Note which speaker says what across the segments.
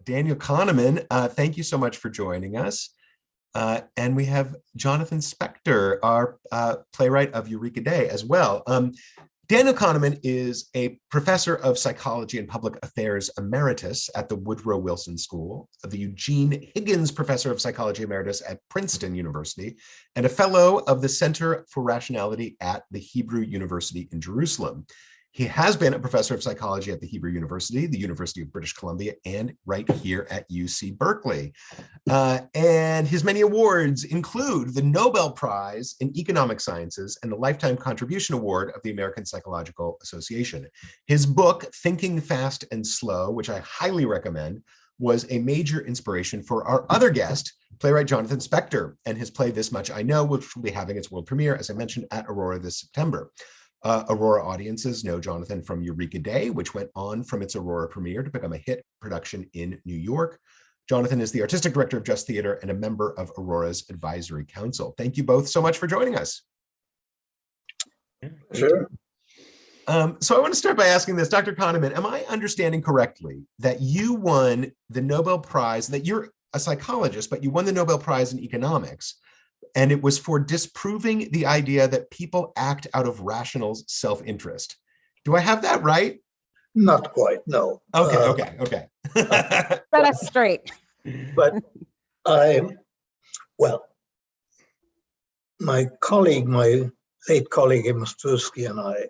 Speaker 1: Daniel Kahneman, thank you so much for joining us. And we have Jonathan Spector, our playwright of Eureka Day as well. Daniel Kahneman is a professor of psychology and public affairs emeritus at the Woodrow Wilson School, the Eugene Higgins Professor of Psychology Emeritus at Princeton University, and a fellow of the Center for Rationality at the Hebrew University in Jerusalem. He has been a professor of psychology at the Hebrew University, the University of British Columbia, and right here at UC Berkeley. And his many awards include the Nobel Prize in Economic Sciences and the Lifetime Contribution Award of the American Psychological Association. His book, Thinking Fast and Slow, which I highly recommend, was a major inspiration for our other guest, playwright Jonathan Spector, and his play This Much I Know, which will be having its world premiere, as I mentioned, at Aurora this September. Aurora audiences know Jonathan from Eureka Day, which went on from its Aurora premiere to become a hit production in New York. Jonathan is the artistic director of Just Theater and a member of Aurora's advisory council. Thank you both so much for joining us.
Speaker 2: Sure.
Speaker 1: So I want to start by asking this, Dr. Kahneman, am I understanding correctly that you won the Nobel Prize, that you're a psychologist, but you won the Nobel Prize in economics, and it was for disproving the idea that people act out of rational self-interest? Do I have that right?
Speaker 2: Not quite, no.
Speaker 1: Okay.
Speaker 3: Set us straight.
Speaker 2: But my colleague, my late colleague Amos Tversky, and I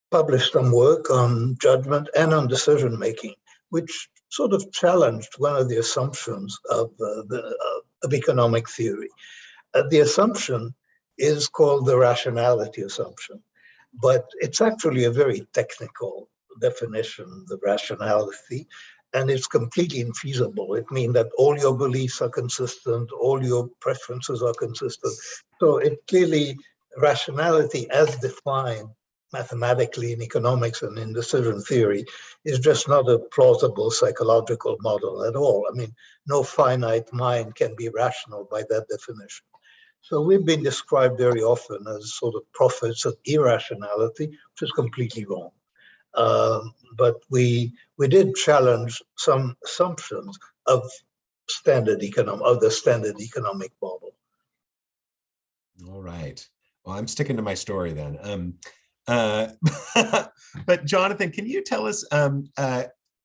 Speaker 2: published some work on judgment and on decision making, which sort of challenged one of the assumptions of economic theory. The assumption is called the rationality assumption, but it's actually a very technical definition, the rationality, and it's completely infeasible. It means that all your beliefs are consistent, all your preferences are consistent. So it clearly, rationality as defined mathematically in economics and in decision theory is just not a plausible psychological model at all. I mean, no finite mind can be rational by that definition. So we've been described very often as sort of prophets of irrationality, which is completely wrong. But we did challenge some assumptions of the standard economic model.
Speaker 1: All right. Well, I'm sticking to my story then. But Jonathan, can you tell us a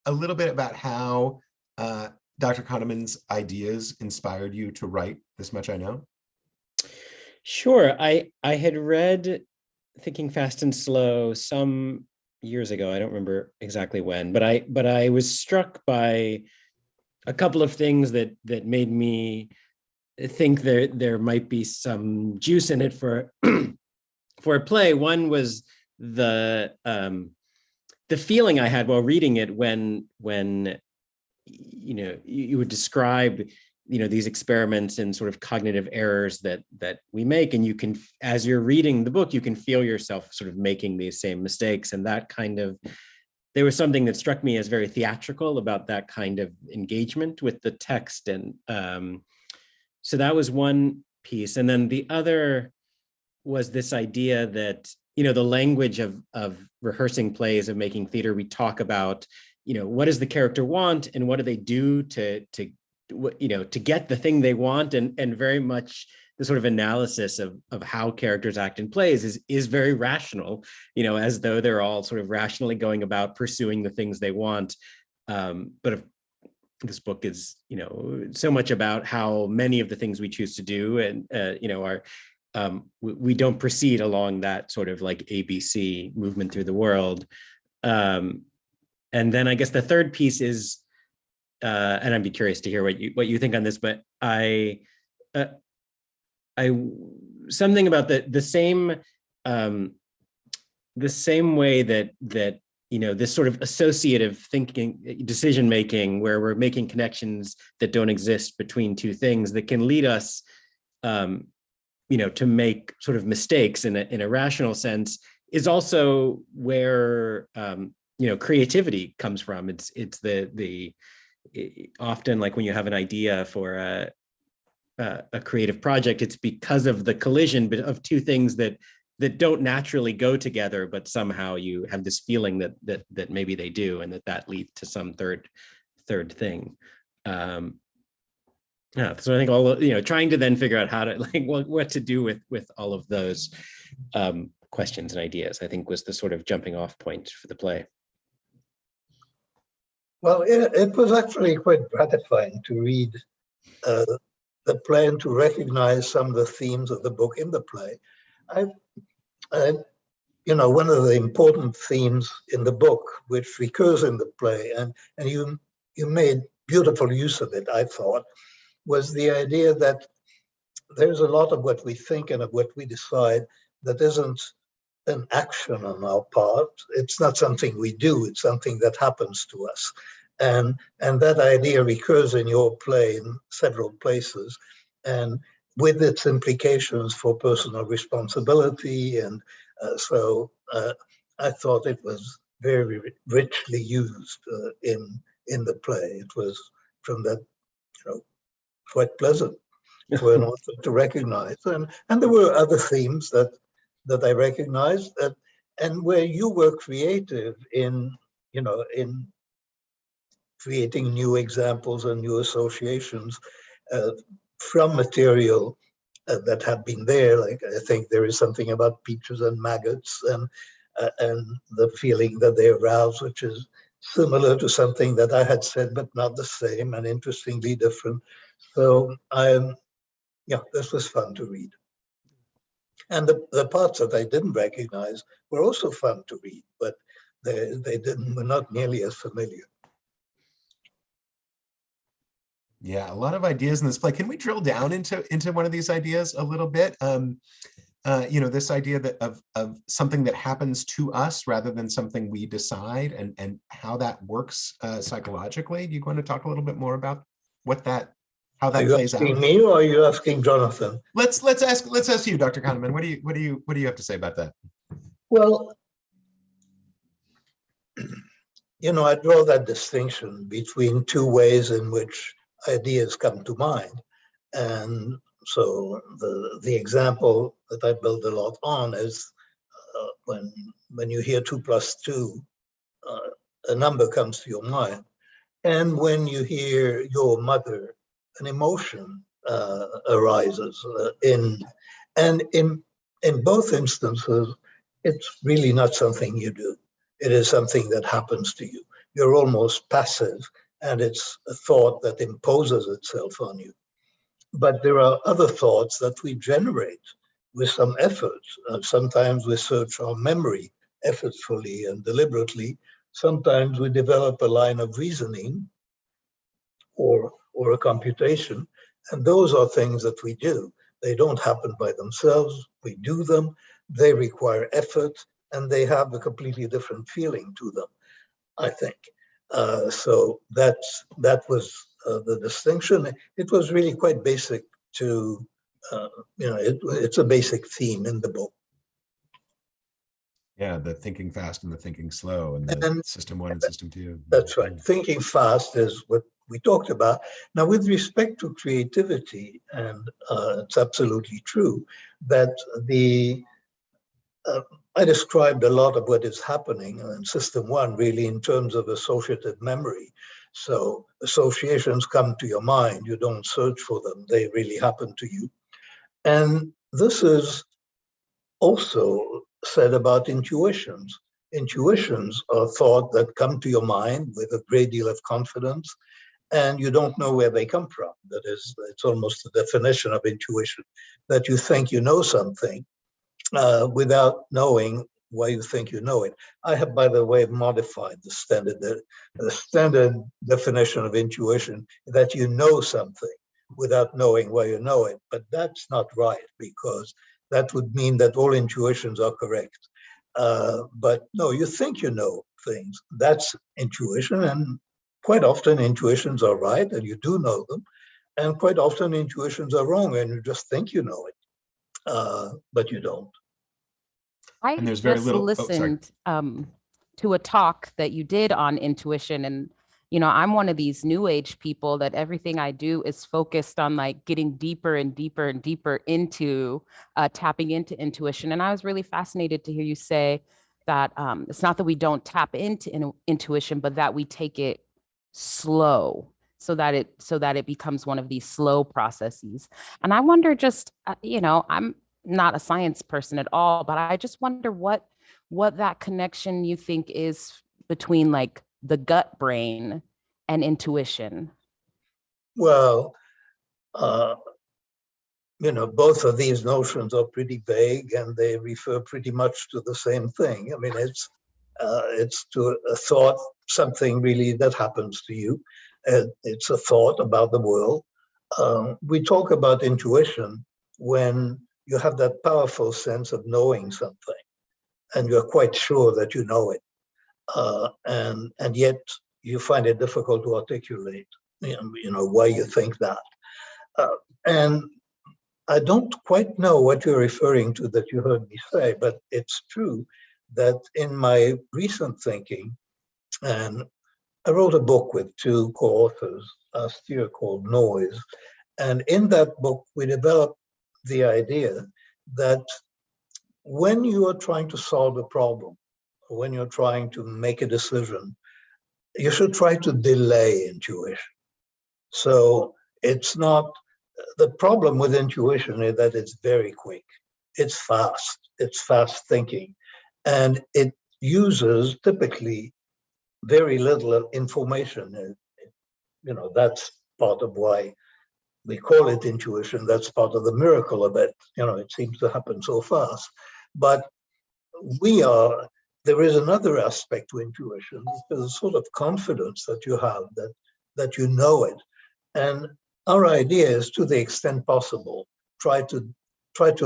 Speaker 1: little bit about how Dr. Kahneman's ideas inspired you to write This Much I Know?
Speaker 4: Sure. I had read Thinking Fast and Slow some years ago. I don't remember exactly when, but I was struck by a couple of things that made me think there might be some juice in it for for a play. One was the feeling I had while reading it when you would describe these experiments and sort of cognitive errors that we make, and you can, as you're reading the book, you can feel yourself sort of making these same mistakes, and that kind of, there was something that struck me as very theatrical about that kind of engagement with the text, and so that was one piece. And then the other was this idea that, the language of rehearsing plays, of making theater, we talk about, what does the character want and what do they do to get the thing they want, and very much the sort of analysis of how characters act in plays is very rational, as though they're all sort of rationally going about pursuing the things they want. But this book is, so much about how many of the things we choose to do and, are, we don't proceed along that sort of like ABC movement through the world. And then I guess the third piece is, and I'd be curious to hear what you think on this, but I something about the same way that this sort of associative thinking, decision making, where we're making connections that don't exist between two things, that can lead us to make sort of mistakes in a rational sense, is also where creativity comes from. It's often, like when you have an idea for a creative project, it's because of the collision of two things that that don't naturally go together, but somehow you have this feeling that maybe they do, and that leads to some third thing. Yeah, so I think all of, trying to then figure out how to what to do with all of those questions and ideas, I think was the sort of jumping off point for the play.
Speaker 2: Well, it was actually quite gratifying to read the play and to recognize some of the themes of the book in the play. One of the important themes in the book, which recurs in the play, and you made beautiful use of it, I thought, was the idea that there's a lot of what we think and of what we decide that isn't an action on our part. It's not something we do, it's something that happens to us. And that idea recurs in your play in several places, and with its implications for personal responsibility. And so I thought it was very richly used in the play. It was, from that, quite pleasant for an author to recognize. And there were other themes that I recognized, and where you were creative in creating new examples and new associations from material that had been there. Like, I think there is something about peaches and maggots and the feeling that they arouse, which is similar to something that I had said, but not the same, and interestingly different. So this was fun to read. And the parts that I didn't recognize were also fun to read, but were not nearly as familiar.
Speaker 1: Yeah, a lot of ideas in this play. Can we drill down into one of these ideas a little bit? This idea of something that happens to us rather than something we decide, and how that works psychologically. Do you want to talk a little bit more about how that plays out? Are you asking
Speaker 2: me, or are you asking Jonathan?
Speaker 1: Let's ask you, Dr. Kahneman. What do you have to say about that?
Speaker 2: Well, I draw that distinction between two ways in which ideas come to mind. And so the example that I build a lot on is when you hear 2 + 2, a number comes to your mind. And when you hear your mother, an emotion arises. In both instances, it's really not something you do. It is something that happens to you. You're almost passive, and it's a thought that imposes itself on you. But there are other thoughts that we generate with some effort. Sometimes we search our memory effortfully and deliberately. Sometimes we develop a line of reasoning or a computation. And those are things that we do. They don't happen by themselves. We do them. They require effort, and they have a completely different feeling to them, I think. So that was the distinction. It was really quite basic to, it's a basic theme in the book.
Speaker 1: Yeah, the thinking fast and the thinking slow, and the system 1 and system 2.
Speaker 2: That's right. Thinking fast is what we talked about. Now, with respect to creativity, and it's absolutely true that I described a lot of what is happening in system 1 really in terms of associative memory. So associations come to your mind, you don't search for them, they really happen to you. And this is also said about intuitions. Intuitions are thought that come to your mind with a great deal of confidence, and you don't know where they come from. That is, it's almost the definition of intuition, that you think you know something without knowing why you think you know it. I have, by the way, modified the standard definition of intuition, that you know something without knowing why you know it. But that's not right, because that would mean that all intuitions are correct. But no, you think you know things. That's intuition, and quite often intuitions are right, and you do know them. And quite often intuitions are wrong, and you just think you know it, but you don't.
Speaker 3: I just listened to a talk that you did on intuition, and I'm one of these new age people that everything I do is focused on like getting deeper and deeper and deeper into tapping into intuition. And I was really fascinated to hear you say that it's not that we don't tap into intuition, but that we take it slow so that it becomes one of these slow processes. And I wonder just, I'm not a science person at all, but I just wonder what that connection you think is between like the gut brain and intuition.
Speaker 2: Well, both of these notions are pretty vague and they refer pretty much to the same thing. I mean, it's to a thought, something really that happens to you. It's a thought about the world. We talk about intuition when you have that powerful sense of knowing something and you're quite sure that you know it. And yet you find it difficult to articulate, why you think that. And I don't quite know what you're referring to that you heard me say, but it's true that in my recent thinking, and I wrote a book with two co-authors last year called Noise. And in that book, we developed the idea that when you are trying to solve a problem, when you're trying to make a decision, you should try to delay intuition. So it's not, the problem with intuition is that it's very quick. It's fast thinking. And it uses typically very little information. That's part of why we call it intuition. That's part of the miracle of it. It seems to happen so fast. But there is another aspect to intuition. There's a sort of confidence that you have that you know it. And our idea is, to the extent possible, try to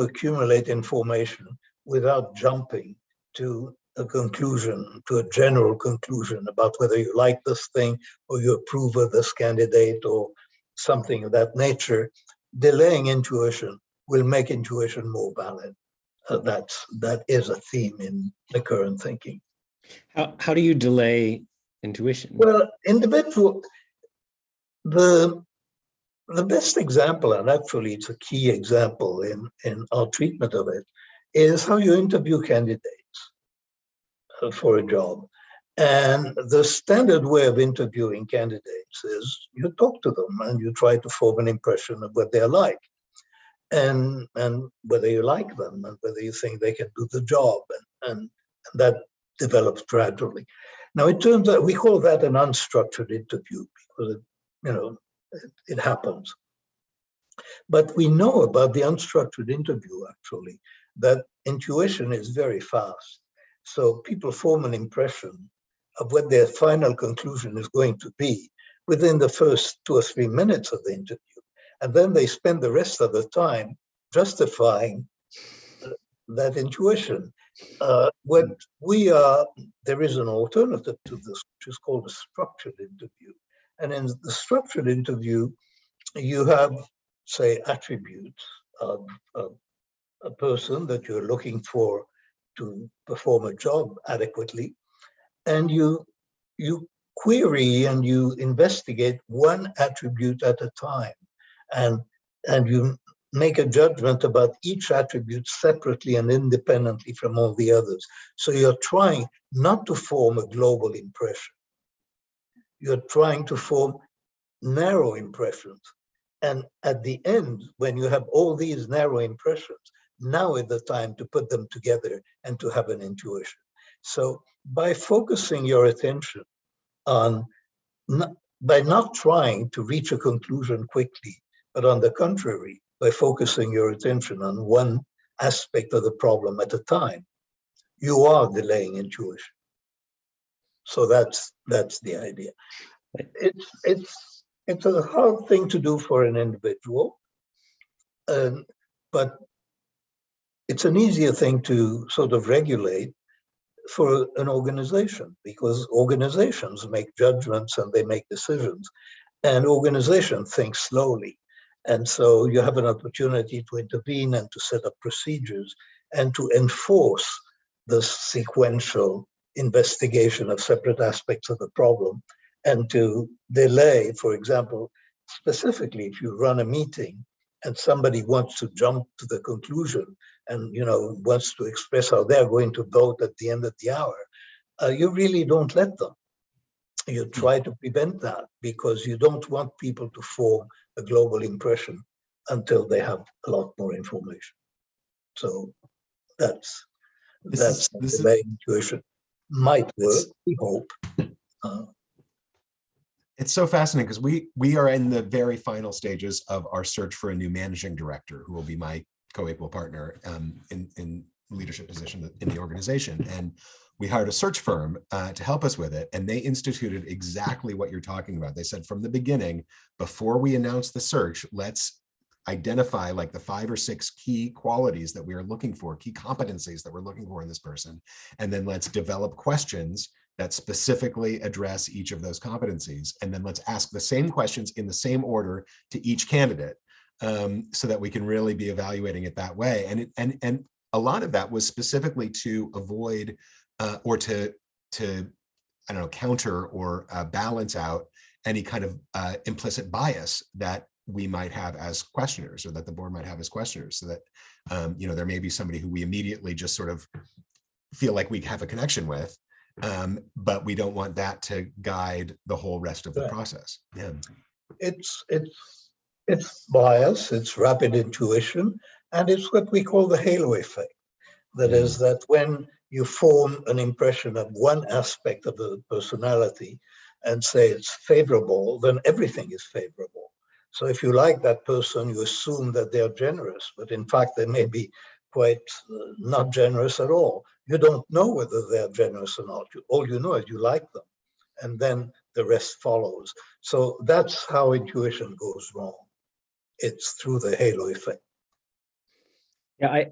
Speaker 2: accumulate information without jumping to a conclusion, to a general conclusion about whether you like this thing or you approve of this candidate or something of that nature. Delaying intuition will make intuition more valid. That is a theme in the current thinking.
Speaker 4: How do you delay intuition?
Speaker 2: Well, the best example, and actually it's a key example in our treatment of it, is how you interview candidates for a job. And the standard way of interviewing candidates is you talk to them and you try to form an impression of what they're like, and whether you like them and whether you think they can do the job, and that develops gradually. Now it turns out we call that an unstructured interview because it happens. But we know about the unstructured interview actually that intuition is very fast. So people form an impression of what their final conclusion is going to be within the first 2 or 3 minutes of the interview. And then they spend the rest of the time justifying that intuition. There is an alternative to this, which is called a structured interview. And in the structured interview, you have, say, attributes of a person that you're looking for to perform a job adequately. And you query and you investigate one attribute at a time. And you make a judgment about each attribute separately and independently from all the others. So you're trying not to form a global impression. You're trying to form narrow impressions. And at the end, when you have all these narrow impressions, now is the time to put them together and to have an intuition. So by focusing your attention on, by not trying to reach a conclusion quickly, but on the contrary, by focusing your attention on one aspect of the problem at a time, you are delaying intuition. So that's the idea. It's a hard thing to do for an individual, but it's an easier thing to sort of regulate for an organization, because organizations make judgments and they make decisions, and organization thinks slowly. And so you have an opportunity to intervene and to set up procedures and to enforce the sequential investigation of separate aspects of the problem and to delay, for example, specifically if you run a meeting and somebody wants to jump to the conclusion and wants to express how they're going to vote at the end of the hour, you really don't let them. You try to prevent that because you don't want people to form a global impression until they have a lot more information. So that's the way intuition might work, we hope.
Speaker 1: It's so fascinating because we are in the very final stages of our search for a new managing director who will be my co-equal partner in leadership position in the organization. And we hired a search firm to help us with it. And they instituted exactly what you're talking about. They said from the beginning, before we announce the search, let's identify like the 5 or 6 key qualities that we are looking for, key competencies that we're looking for in this person. And then let's develop questions that specifically address each of those competencies. And then let's ask the same questions in the same order to each candidate so that we can really be evaluating it that way. And a lot of that was specifically to avoid or to I don't know, counter or balance out any kind of implicit bias that we might have as questioners or that the board might have as questioners, so that there may be somebody who we immediately just sort of feel like we have a connection with, but we don't want that to guide the whole rest of the process. Yeah,
Speaker 2: it's bias, it's rapid intuition, and it's what we call the halo effect. That is that when you form an impression of one aspect of the personality and say it's favorable, then everything is favorable. So if you like that person, you assume that they're generous, but in fact, they may be quite not generous at all. You don't know whether they're generous or not. All you know is you like them, and then the rest follows. So that's how intuition goes wrong. It's through the halo effect.
Speaker 4: Yeah,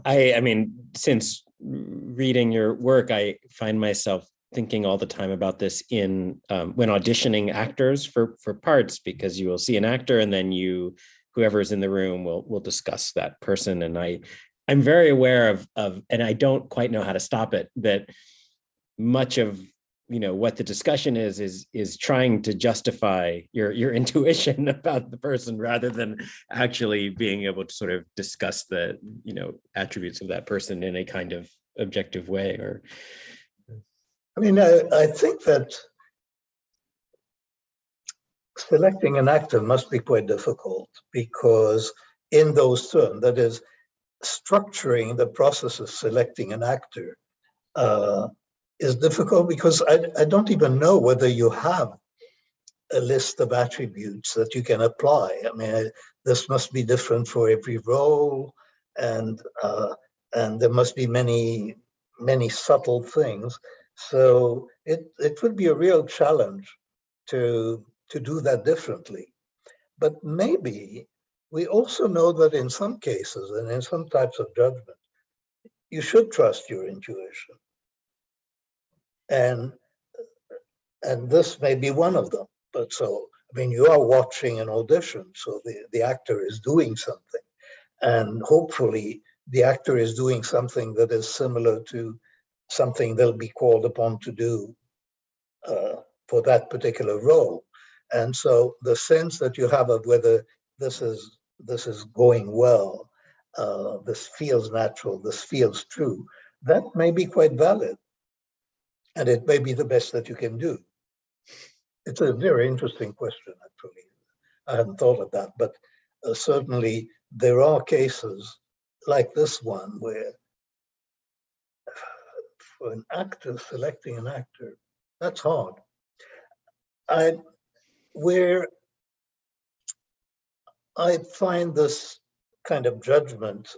Speaker 4: I mean, since reading your work, I find myself thinking all the time about this in when auditioning actors for parts, because you will see an actor and then whoever's in the room will discuss that person. And I'm very aware of, and I don't quite know how to stop it, that much of what the discussion is trying to justify your intuition about the person rather than actually being able to sort of discuss the attributes of that person in a kind of objective way. Or
Speaker 2: I mean, I think that selecting an actor must be quite difficult, because in those terms, that is, structuring the process of selecting an actor is difficult, because I don't even know whether you have a list of attributes that you can apply. I mean, this must be different for every role, and there must be many subtle things. So it would be a real challenge to do that differently. But maybe we also know that in some cases and in some types of judgment, you should trust your intuition. And this may be one of them. But so, I mean, you are watching an audition, so the actor is doing something. And hopefully the actor is doing something that is similar to something they'll be called upon to do for that particular role. And so the sense that you have of whether this is going well, this feels natural, this feels true, that may be quite valid. And it may be the best that you can do. It's a very interesting question, actually. I hadn't thought of that, but certainly there are cases like this one where for an actor, selecting an actor, that's hard. Where I find this kind of judgment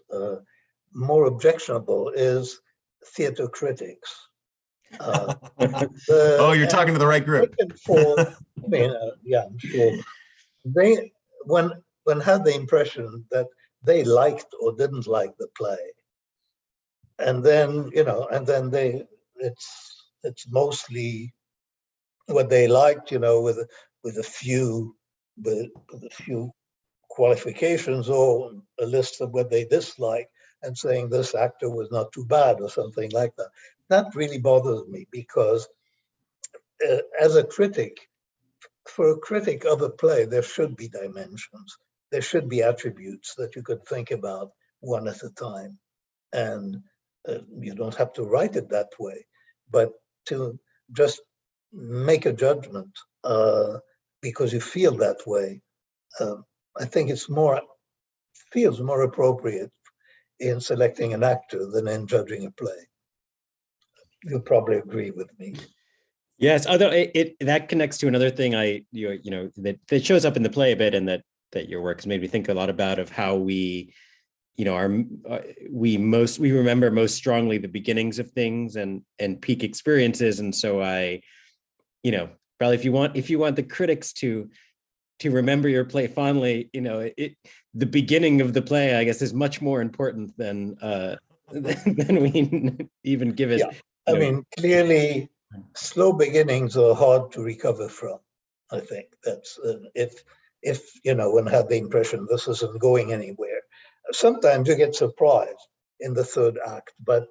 Speaker 2: more objectionable is theater critics.
Speaker 1: You're talking to the right group.
Speaker 2: Yeah, I'm sure. They when had the impression that they liked or didn't like the play, and then it's mostly what they liked, with a few qualifications or a list of what they disliked, and saying this actor was not too bad or something like that. That really bothers me, because as a critic, for a critic of a play, there should be dimensions. There should be attributes that you could think about one at a time. And you don't have to write it that way, but to just make a judgment because you feel that way, I think feels more appropriate in selecting an actor than in judging a play. You'll probably agree with me.
Speaker 4: Yes, although that connects to another thing that shows up in the play a bit, and that your work has made me think a lot about, of how we, we remember most strongly the beginnings of things and peak experiences. And so probably if you want the critics to remember your play fondly, the beginning of the play, I guess, is much more important than we even give it.
Speaker 2: Yeah, I mean, clearly, slow beginnings are hard to recover from. I think that's if one had the impression this isn't going anywhere. Sometimes you get surprised in the third act, but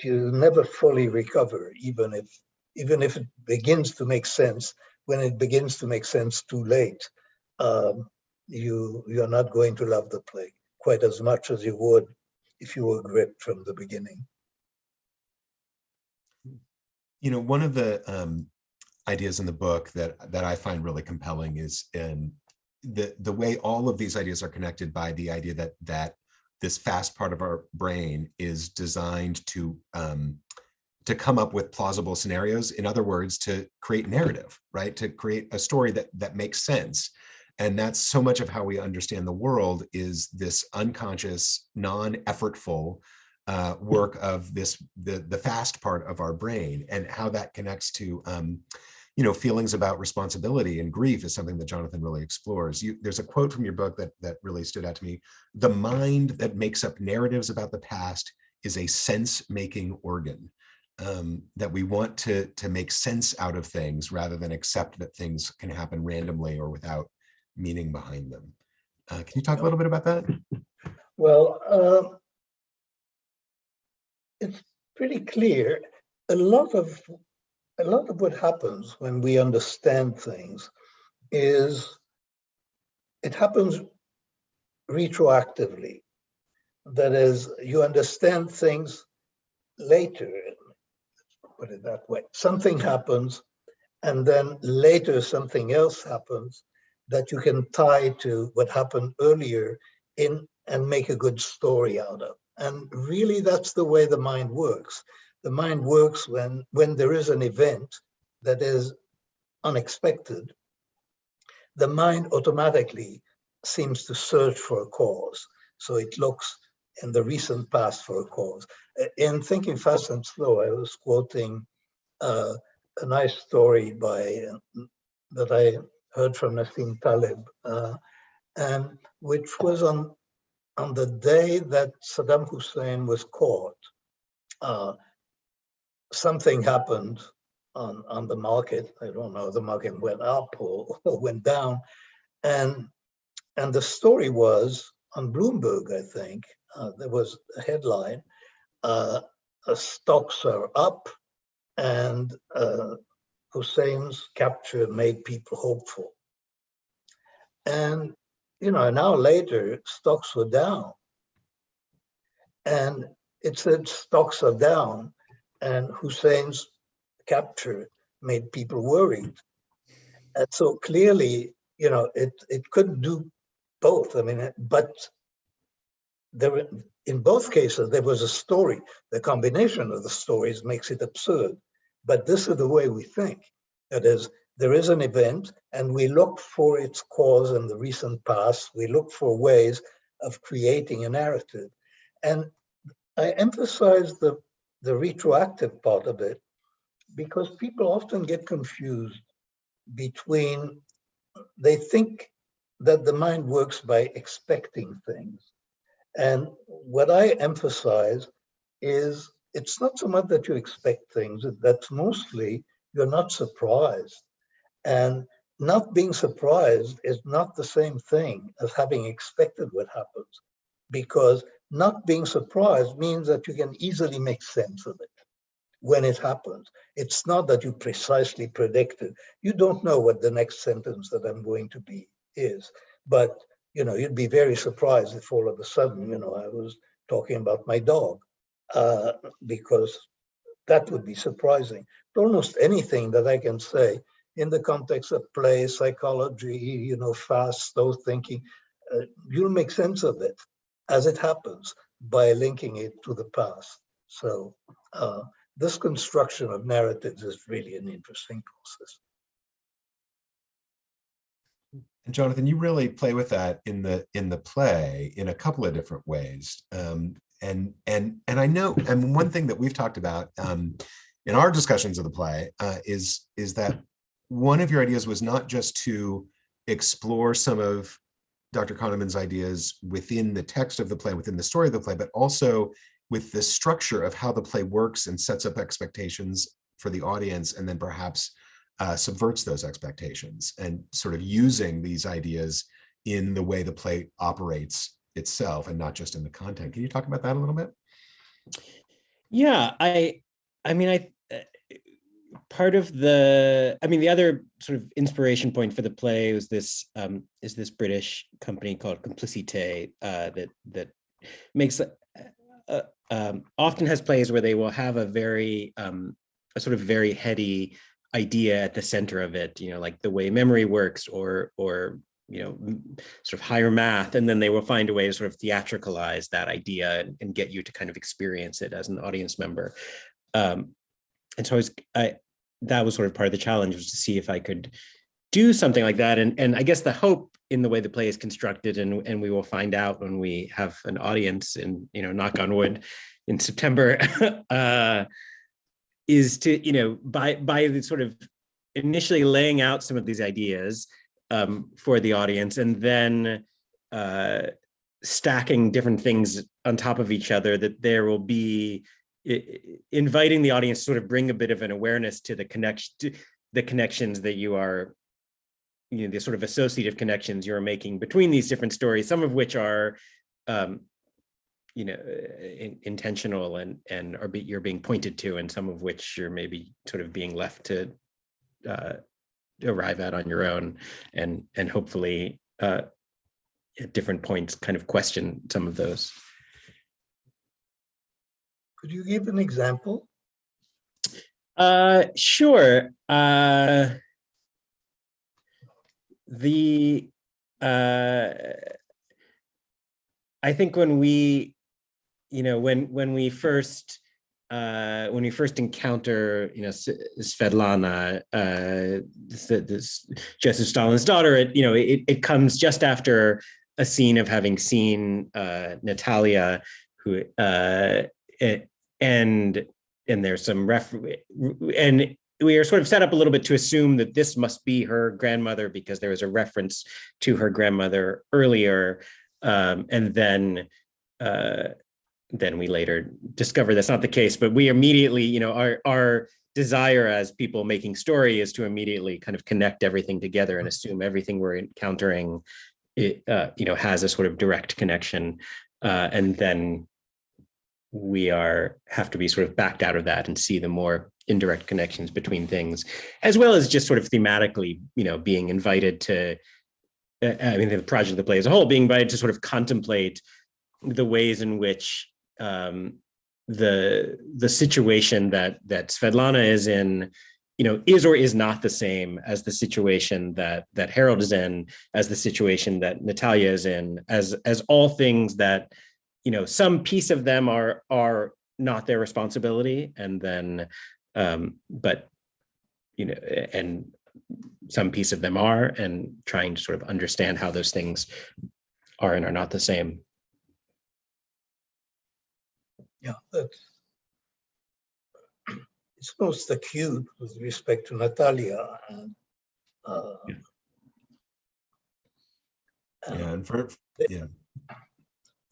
Speaker 2: you never fully recover, even if it begins to make sense. When it begins to make sense too late, you're not going to love the play quite as much as you would if you were gripped from the beginning.
Speaker 1: One of the ideas in the book that I find really compelling is in the way all of these ideas are connected by the idea that this fast part of our brain is designed to come up with plausible scenarios. In other words, to create narrative, right? To create a story that makes sense. And that's so much of how we understand the world, is this unconscious, non-effortful work of the fast part of our brain, and how that connects to feelings about responsibility and grief is something that Jonathan really explores. There's a quote from your book that really stood out to me. The mind that makes up narratives about the past is a sense-making organ. That we want to make sense out of things rather than accept that things can happen randomly or without meaning behind them. Can you talk a little bit about that?
Speaker 2: Well, it's pretty clear. A lot of what happens when we understand things is it happens retroactively. That is, you understand things later. Put it that way. Something happens, and then later something else happens that you can tie to what happened earlier in and make a good story out of. And really, that's the way the mind works. The mind works when there is an event that is unexpected. The mind automatically seems to search for a cause. So it looks in the recent past for a cause. In Thinking Fast and Slow, I was quoting a nice story that I heard from Nassim Taleb, and which was on the day that Saddam Hussein was caught. Something happened on the market. I don't know, the market went up or went down, and the story was on Bloomberg, I think. There was a headline, stocks are up, and Hussein's capture made people hopeful. And, an hour later, stocks were down. And it said stocks are down, and Hussein's capture made people worried. And so clearly, it couldn't do both. I mean, but in both cases, there was a story. The combination of the stories makes it absurd. But this is the way we think. That is, there is an event, and we look for its cause in the recent past. We look for ways of creating a narrative. And I emphasize the retroactive part of it because people often get confused between, they think that the mind works by expecting things. And what I emphasize is it's not so much that you expect things, that's mostly you're not surprised. And not being surprised is not the same thing as having expected what happens, because not being surprised means that you can easily make sense of it. when it happens. It's not that you precisely predict it. You don't know what the next sentence that I'm going to be is, but you'd be very surprised if all of a sudden, I was talking about my dog, because that would be surprising. Almost anything that I can say in the context of play, psychology, fast, slow thinking, you'll make sense of it as it happens by linking it to the past. So this construction of narratives is really an interesting process.
Speaker 1: And Jonathan, you really play with that in the play in a couple of different ways. And I know, and one thing that we've talked about in our discussions of the play is that one of your ideas was not just to explore some of Dr. Kahneman's ideas within the text of the play, within the story of the play, but also with the structure of how the play works and sets up expectations for the audience, and then perhaps subverts those expectations, and sort of using these ideas in the way the play operates itself and not just in the content. Can you talk about that a little bit?
Speaker 4: Yeah, I mean, part of the other sort of inspiration point for the play was this British company called Complicité that makes often has plays where they will have a sort of very heady idea at the center of it, like the way memory works, or sort of higher math, and then they will find a way to sort of theatricalize that idea and get you to kind of experience it as an audience member. And so that was sort of part of the challenge, was to see if I could do something like that. And I guess the hope in the way the play is constructed, and we will find out when we have an audience, and knock on wood, in September, is to, by the sort of initially laying out some of these ideas for the audience, and then stacking different things on top of each other, that there will be inviting the audience to sort of bring a bit of an awareness to the connections that you are, the sort of associative connections you're making between these different stories, some of which are intentional and you're being pointed to, and some of which you're maybe sort of being left to arrive at on your own, and hopefully at different points kind of question some of those.
Speaker 2: Could you give an example?
Speaker 4: Sure. I think when we first encounter, Svetlana, this Joseph Stalin's daughter, it comes just after a scene of having seen Natalia, who and there's some and we are sort of set up a little bit to assume that this must be her grandmother, because there was a reference to her grandmother earlier, and then we later discover that's not the case. But we immediately, our desire as people making story is to immediately kind of connect everything together and assume everything we're encountering, has a sort of direct connection, and then we have to be sort of backed out of that and see the more indirect connections between things, as well as just sort of thematically, being invited to, the project of the play as a whole, being invited to sort of contemplate the ways in which the situation that Svetlana is in, is or is not the same as the situation that Harold is in, as the situation that Natalia is in, as all things that, some piece of them are not their responsibility, and then, but, and some piece of them are, and trying to sort of understand how those things are and are not the same.
Speaker 2: Yeah, it's most acute with respect to Natalia, and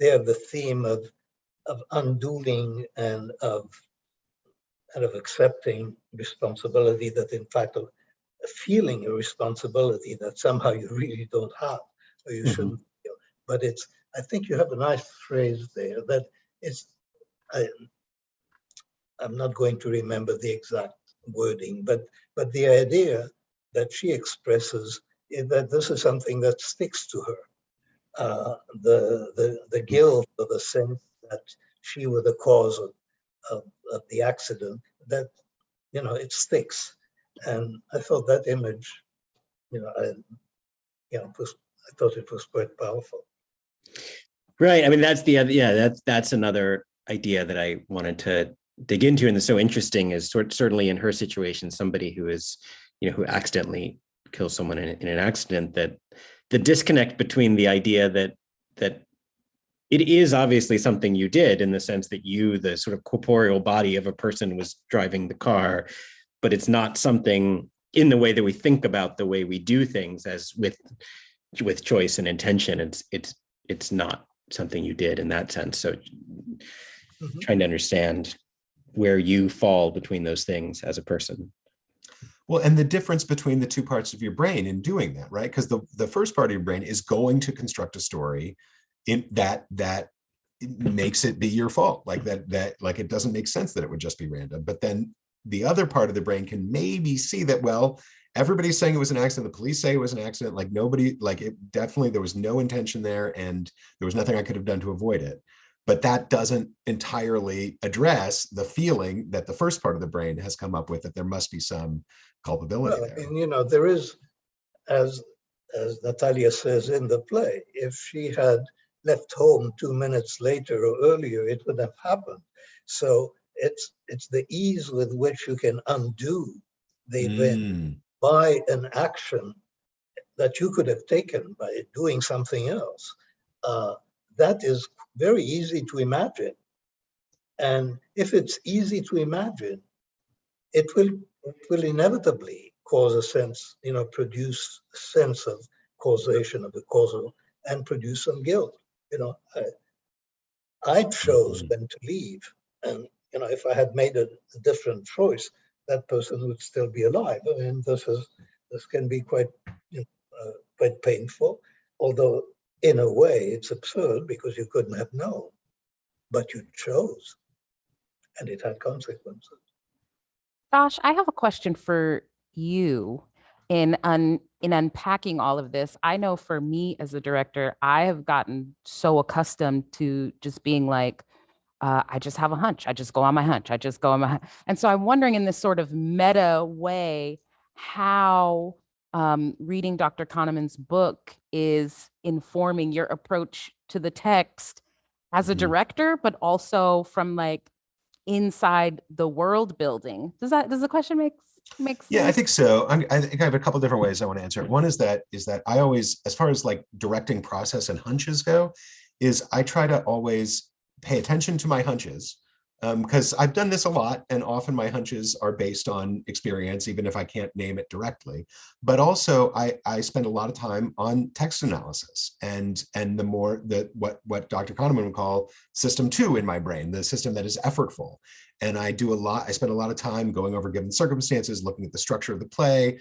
Speaker 2: they have the theme of undoing and of accepting responsibility, that in fact of feeling a responsibility that somehow you really don't have, or you shouldn't feel. But I think you have a nice phrase there, that it's I'm not going to remember the exact wording, but the idea that she expresses is that this is something that sticks to her. The guilt or the sense that she was the cause of the accident, that, it sticks. And I thought that image, I thought it was quite powerful.
Speaker 4: Right. I mean, that's another idea that I wanted to dig into, and it's so interesting is certainly in her situation, somebody who is, who accidentally kills someone in an accident, that the disconnect between the idea that it is obviously something you did in the sense that you, the sort of corporeal body of a person, was driving the car, but it's not something in the way that we think about the way we do things as with choice and intention. It's not something you did in that sense. So trying to understand where you fall between those things as a person.
Speaker 1: Well, and the difference between the two parts of your brain in doing that, right? Because the first part of your brain is going to construct a story in that makes it be your fault, like that like it doesn't make sense that it would just be random. But then the other part of the brain can maybe see that, well, everybody's saying it was an accident, the police say it was an accident, like nobody, like it definitely, there was no intention there and there was nothing I could have done to avoid it. But that doesn't entirely address the feeling that the first part of the brain has come up with, that there must be some culpability there.
Speaker 2: And there is, as Natalia says in the play, if she had left home 2 minutes later or earlier, it would have happened. So it's the ease with which you can undo the event by an action that you could have taken by doing something else. That is very easy to imagine. And if it's easy to imagine, it will inevitably cause a sense, produce a sense of causation of the causal and produce some guilt. I chose when to leave. And, if I had made a different choice, that person would still be alive. I mean, this can be quite painful, although in a way it's absurd because you couldn't have known, but you chose, and it had consequences.
Speaker 3: Josh, I have a question for you in unpacking all of this. I know for me as a director, I have gotten so accustomed to just being like, I just have a hunch. I just go on my hunch. And so I'm wondering, in this sort of meta way, how reading Dr. Kahneman's book is informing your approach to the text as a director, but also from like inside the world building. Does the question make sense?
Speaker 1: Yeah, I think so. I think I have a couple different ways I want to answer it. One is that I always, as far as like directing process and hunches go, is I try to always pay attention to my hunches, because I've done this a lot, and often my hunches are based on experience, even if I can't name it directly. But also, I spend a lot of time on text analysis, and what Dr. Kahneman would call system 2 in my brain, the system that is effortful. And I spend a lot of time going over given circumstances, looking at the structure of the play,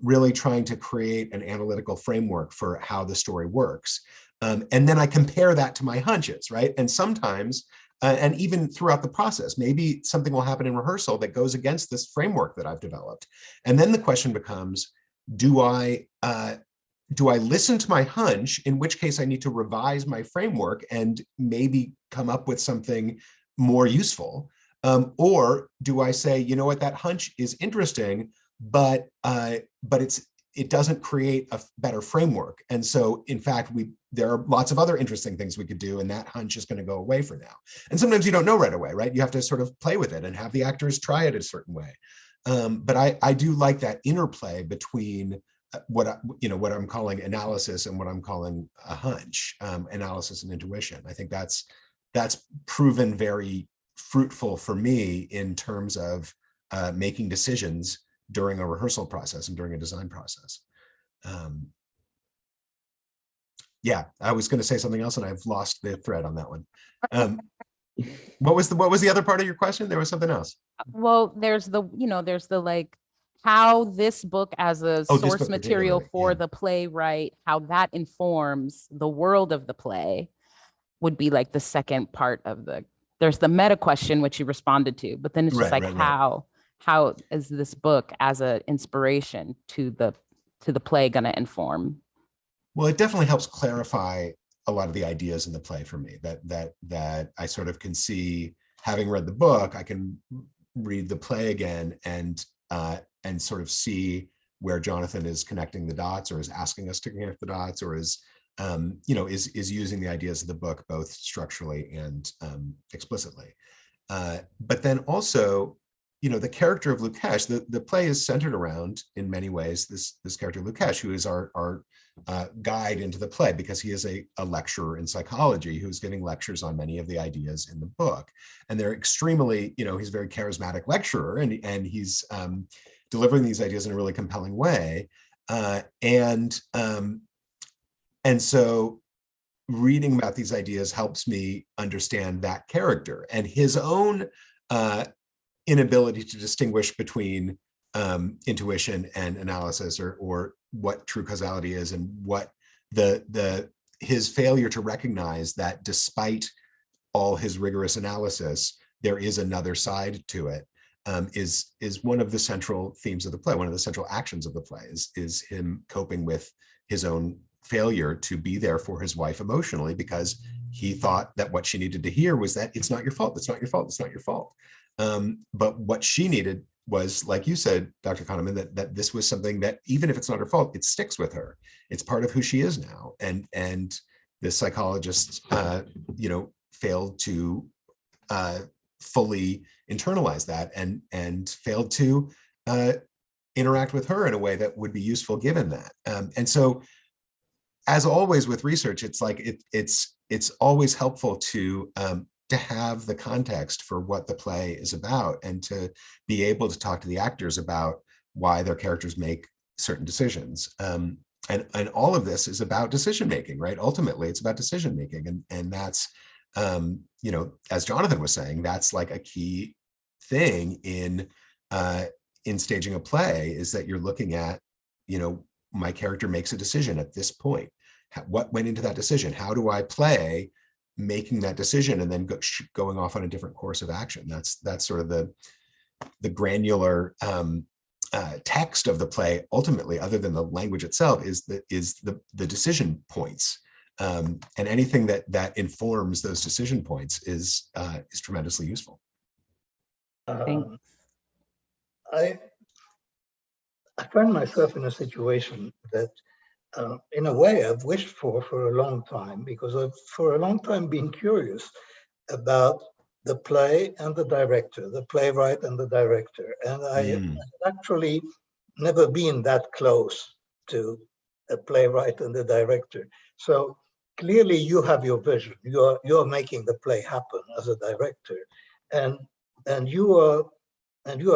Speaker 1: really trying to create an analytical framework for how the story works. And then I compare that to my hunches, right? And sometimes, and even throughout the process, maybe something will happen in rehearsal that goes against this framework that I've developed. And then the question becomes, do I listen to my hunch, in which case I need to revise my framework and maybe come up with something more useful? Or do I say, you know what, that hunch is interesting, but it doesn't create a better framework. And so, in fact, there are lots of other interesting things we could do, and that hunch is going to go away for now. And sometimes you don't know right away, right? You have to sort of play with it and have the actors try it a certain way. But I do like that interplay between what I'm calling analysis and what I'm calling a hunch, analysis and intuition. I think that's proven very fruitful for me in terms of making decisions during a rehearsal process and during a design process. Yeah, I was going to say something else and I've lost the thread on that one. What was the other part of your question? There was something else.
Speaker 3: Well, there's the like how this book as a source material for the playwright, how that informs the world of the play would be like the second part of the there's the meta question, which you responded to, but then it's just
Speaker 1: Right,
Speaker 3: like,
Speaker 1: right.
Speaker 3: how is this book as an inspiration to the play going to inform?
Speaker 1: Well, it definitely helps clarify a lot of the ideas in the play for me, that I sort of can see, having read the book, I can read the play again and sort of see where Jonathan is connecting the dots, or is asking us to connect the dots, or is is using the ideas of the book both structurally and explicitly. But then also, the character of Lukesh, the play is centered around, in many ways, this character Lukesh, who is our guide into the play, because he is a lecturer in psychology who's giving lectures on many of the ideas in the book. And they're extremely, he's a very charismatic lecturer, and he's delivering these ideas in a really compelling way. And so reading about these ideas helps me understand that character and his own inability to distinguish between intuition and analysis, or what true causality is, and what his failure to recognize that despite all his rigorous analysis, there is another side to it, is one of the central themes of the play. One of the central actions of the play is him coping with his own failure to be there for his wife emotionally, because he thought that what she needed to hear was that it's not your fault, it's not your fault, it's not your fault. But what she needed was, like you said, Dr. Kahneman, that this was something that, even if it's not her fault, it sticks with her. It's part of who she is now. And the psychologist, failed to fully internalize that, and failed to interact with her in a way that would be useful given that. And so, as always with research, it's like it's always helpful to have the context for what the play is about, and to be able to talk to the actors about why their characters make certain decisions. And all of this is about decision making, right? Ultimately, it's about decision making, and that's as Jonathan was saying, that's like a key thing in staging a play, is that you're looking at, my character makes a decision at this point. What went into that decision? How do I play making that decision, and then going off on a different course of action? That's sort of the granular text of the play. Ultimately, other than the language itself, is the decision points, and anything that informs those decision points is tremendously useful.
Speaker 3: Thanks.
Speaker 2: I find myself in a situation that, in a way, I've wished for a long time, because I've for a long time been curious about the play and the director, the playwright and the director. And I have actually never been that close to a playwright and the director. So clearly you have your vision. You're making the play happen as a director. And you are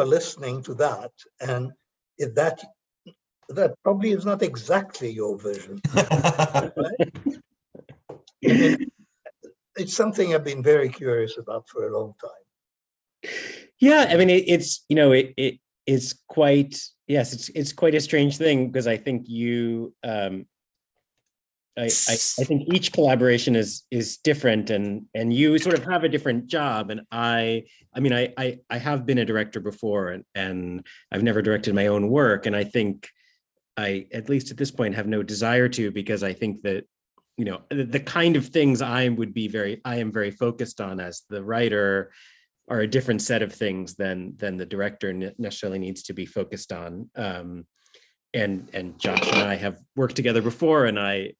Speaker 2: listening to that. And if that probably is not exactly your vision. Right? I mean, it's something I've been very curious about for a long time.
Speaker 4: Yeah, I mean, it's quite, yes, it's quite a strange thing, because I think I think each collaboration is different, and you sort of have a different job. And I have been a director before, and I've never directed my own work. And I think I, at least at this point, have no desire to, because I think that, the kind of things I am very focused on as the writer are a different set of things than the director necessarily needs to be focused on. And Josh and I have worked together before, and I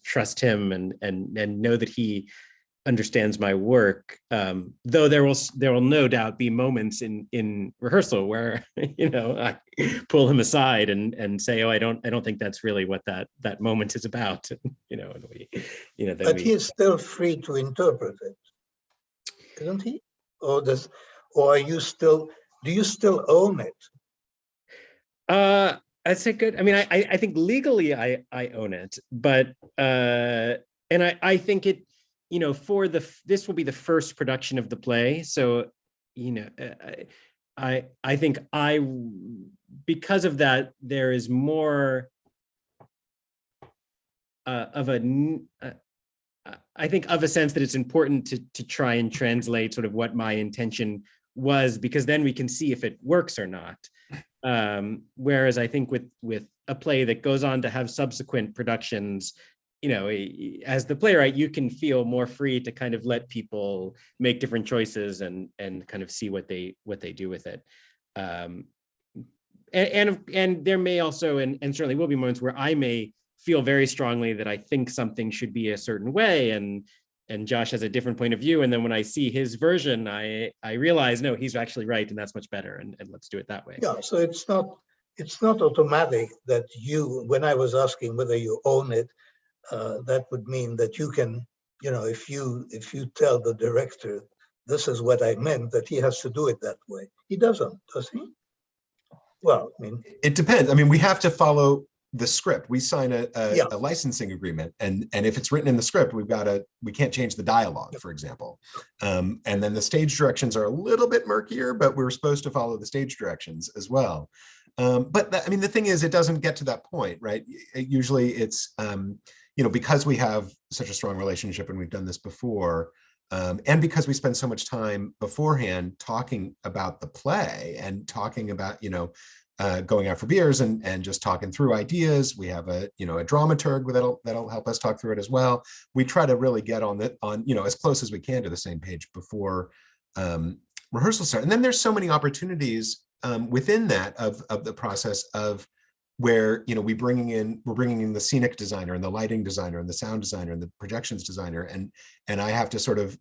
Speaker 4: trust him and know that he understands my work. Though there will no doubt be moments in rehearsal where I pull him aside and say, "Oh, I don't think that's really what that moment is about." And
Speaker 2: But he is still free to interpret it, isn't he? Or are you still? Do you still own it?
Speaker 4: That's a good. I mean, I think legally I own it, but and I think it. This will be the first production of the play, so I think because of that, there is more of a I think of a sense that it's important to try and translate sort of what my intention was, because then we can see if it works or not. Whereas I think with a play that goes on to have subsequent productions, as the playwright, you can feel more free to kind of let people make different choices and kind of see what they do with it. And there may also, and certainly will be moments where I may feel very strongly that I think something should be a certain way, and Josh has a different point of view. And then when I see his version, I realize, no, he's actually right, and that's much better, and let's do it that way.
Speaker 2: Yeah, so it's not automatic that when I was asking whether you own it, that would mean that you can, if you tell the director, this is what I meant, that he has to do it that way. He doesn't, does he? Well, I mean,
Speaker 1: it depends. I mean, we have to follow the script. We sign a licensing agreement, and if it's written in the script, we can't change the dialogue, for example. And then the stage directions are a little bit murkier, but we're supposed to follow the stage directions as well. But the thing is, it doesn't get to that point, right? Usually it's, because we have such a strong relationship and we've done this before, and because we spend so much time beforehand talking about the play and talking about, going out for beers and just talking through ideas. We have a dramaturg that'll help us talk through it as well. We try to really get on as close as we can to the same page before rehearsal start. And then there's so many opportunities within that of the process of where we're bringing in the scenic designer and the lighting designer and the sound designer and the projections designer, and I have to sort of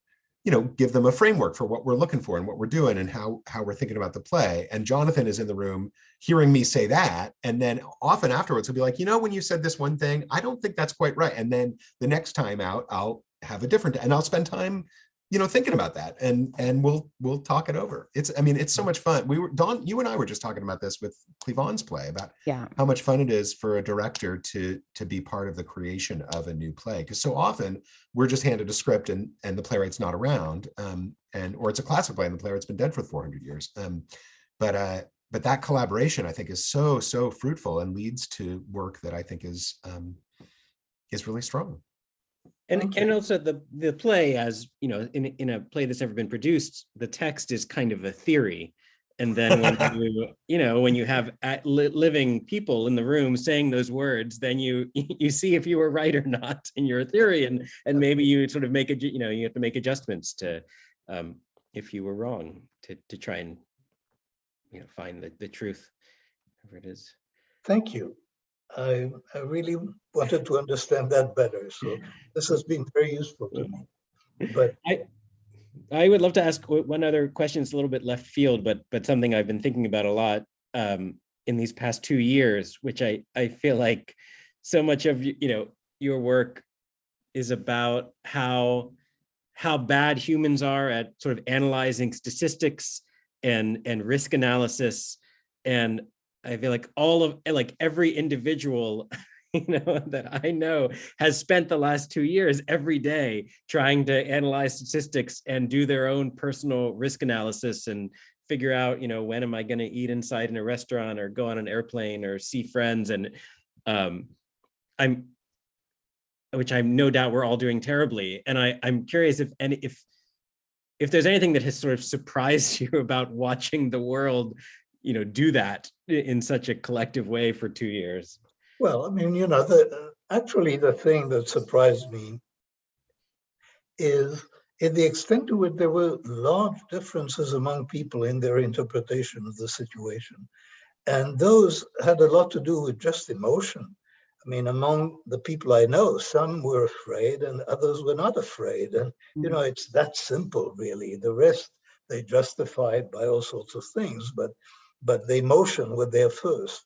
Speaker 1: give them a framework for what we're looking for and what we're doing and how we're thinking about the play. And Jonathan is in the room hearing me say that, and then often afterwards he'll be like, when you said this one thing, I don't think that's quite right. And then the next time out, I'll have a different, and I'll spend time thinking about that, and we'll talk it over. It's so much fun. Dawn, you and I were just talking about this with Cleavon's play about how much fun it is for a director to be part of the creation of a new play, because so often we're just handed a script and the playwright's not around, or it's a classic play and the playwright's been dead for 400 years. But that collaboration, I think, is so fruitful and leads to work that I think is really strong.
Speaker 4: And also the play, as in a play that's never been produced, the text is kind of a theory, and then when you have living people in the room saying those words, then you see if you were right or not in your theory, and maybe you sort of make you have to make adjustments to if you were wrong to try and find the truth, whatever it is.
Speaker 2: Thank you. I really wanted to understand that better. So this has been very useful to me. But
Speaker 4: I would love to ask one other question. It's a little bit left field, but something I've been thinking about a lot in these past 2 years, which I feel like so much of your work is about how bad humans are at sort of analyzing statistics and risk analysis. And I feel like every individual, that I know has spent the last 2 years every day trying to analyze statistics and do their own personal risk analysis and figure out, when am I going to eat inside in a restaurant or go on an airplane or see friends. And which I'm no doubt we're all doing terribly. And I'm curious if there's anything that has sort of surprised you about watching the world do that in such a collective way for 2 years.
Speaker 2: Well, actually the thing that surprised me is in the extent to which there were large differences among people in their interpretation of the situation. And those had a lot to do with just emotion. Among the people I know, some were afraid and others were not afraid. And, it's that simple, really. The rest, they justified by all sorts of things, but the emotion were there first,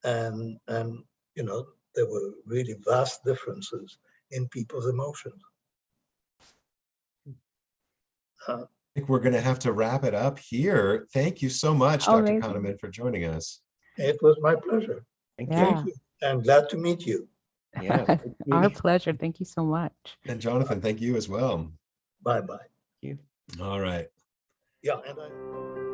Speaker 2: and there were really vast differences in people's emotions.
Speaker 1: I think we're going to have to wrap it up here. Thank you so much, Dr. Kahneman, for joining us.
Speaker 2: It was my pleasure.
Speaker 1: Thank
Speaker 2: you. I'm glad to meet you.
Speaker 1: Yeah,
Speaker 3: our pleasure. Thank you so much.
Speaker 1: And Jonathan, thank you as well.
Speaker 2: Bye-bye.
Speaker 4: Thank you.
Speaker 1: All right.
Speaker 2: Yeah, and